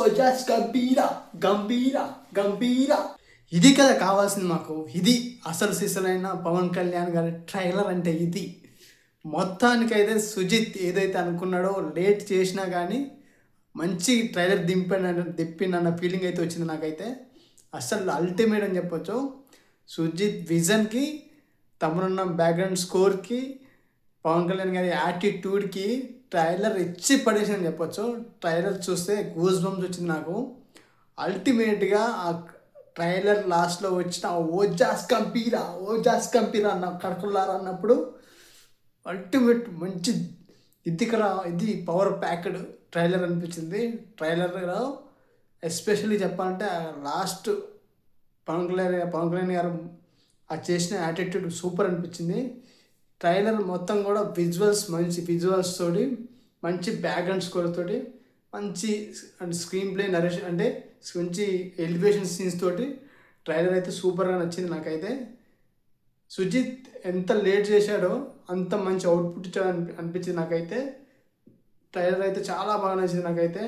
ఓజాస్ గంభీర గంభీర గంభీర. ఇది కదా కావాల్సింది మాకు. ఇది అసలు సిసలైన పవన్ కళ్యాణ్ గారి ట్రైలర్ అంటే ఇది. మొత్తానికైతే సుజిత్ ఏదైతే అనుకున్నాడో లేట్ చేసినా కానీ మంచి ట్రైలర్ దిప్పిండన్న ఫీలింగ్ అయితే వచ్చింది నాకైతే. అసలు అల్టిమేట్ అని చెప్పొచ్చు. సుజిత్ విజన్కి, తమనున్న బ్యాక్గ్రౌండ్ స్కోర్కి, పవన్ కళ్యాణ్ గారి యాటిట్యూడ్కి ట్రైలర్ ఇచ్చి పడేసి అని చెప్పొచ్చు. ట్రైలర్ చూస్తే గూస్ బంప్స్ వచ్చింది నాకు. అల్టిమేట్గా ఆ ట్రైలర్ లాస్ట్లో వచ్చిన ఓజాస్ కంపీరా అన్న కడకుల్లారా అన్నప్పుడు అల్టిమేట్ మంచి ఇది పవర్ ప్యాక్డ్ ట్రైలర్ అనిపించింది. ట్రైలర్లో ఎస్పెషల్లీ చెప్పాలంటే లాస్ట్ పవన్ కళ్యాణ్ గారు ఆ చేసిన యాటిట్యూడ్ సూపర్ అనిపించింది. ట్రైలర్ మొత్తం కూడా మంచి విజువల్స్ తోటి, మంచి బ్యాక్గ్రౌండ్ స్కోర్ తోటి, మంచి స్క్రీన్ ప్లే నరేషన్ అంటే మంచి ఎలివేషన్ సీన్స్ తోటి ట్రైలర్ అయితే సూపర్గా నచ్చింది నాకైతే. సుజిత్ ఎంత లేట్ చేశాడో అంత మంచి అవుట్పుట్ ఇచ్చాడు అనిపించింది నాకైతే. ట్రైలర్ అయితే చాలా బాగా నచ్చింది నాకైతే.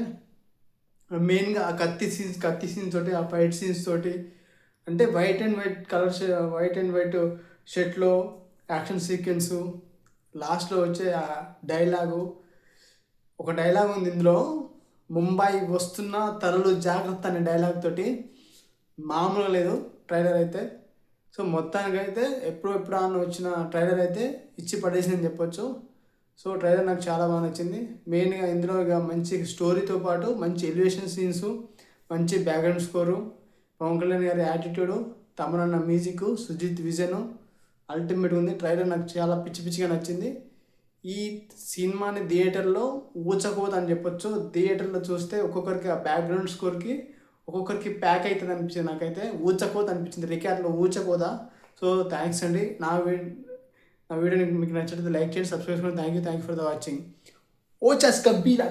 మెయిన్గా ఆ కత్తి సీన్స్ తోటి, ఆ ఫైట్ సీన్స్ తోటి, అంటే వైట్ అండ్ వైట్ షర్ట్లో యాక్షన్ సీక్వెన్సు, లాస్ట్లో వచ్చే ఆ ఒక డైలాగ్ ఉంది ఇందులో, ముంబై వస్తున్న తరలు జాగ్రత్త అనే డైలాగ్ తోటి మామూలుగా లేదు ట్రైలర్ అయితే. సో మొత్తానికైతే ఎప్పుడు అని వచ్చిన ట్రైలర్ అయితే ఇచ్చి పడేసిందని చెప్పొచ్చు. సో ట్రైలర్ నాకు చాలా బాగా నచ్చింది. మెయిన్గా ఇందులో ఇక మంచి స్టోరీతో పాటు మంచి ఎలివేషన్ సీన్స్, మంచి బ్యాక్గ్రౌండ్ స్కోరు, పవన్ కళ్యాణ్ గారి యాటిట్యూడు, తమనన్న మ్యూజిక్, సుజిత్ విజను అల్టిమేట్ ఉంది. ట్రైలర్ నాకు చాలా పిచ్చిగా నచ్చింది. ఈ సినిమాని థియేటర్లో ఊచకోత అని చెప్పొచ్చు. థియేటర్లో చూస్తే ఒక్కొక్కరికి ఆ బ్యాక్గ్రౌండ్ స్కోర్కి ఒక్కొక్కరికి ప్యాక్ అవుతుంది అనిపించింది నాకైతే. ఊచకోత అనిపించింది, రికార్డులో ఊచకోత. సో థ్యాంక్స్ అండి. నా వీడియో మీకు నచ్చినట్లయితే లైక్ చేయండి, సబ్స్క్రైబ్ చేసుకోండి. Thank you for the watching. Ojas Gambheera.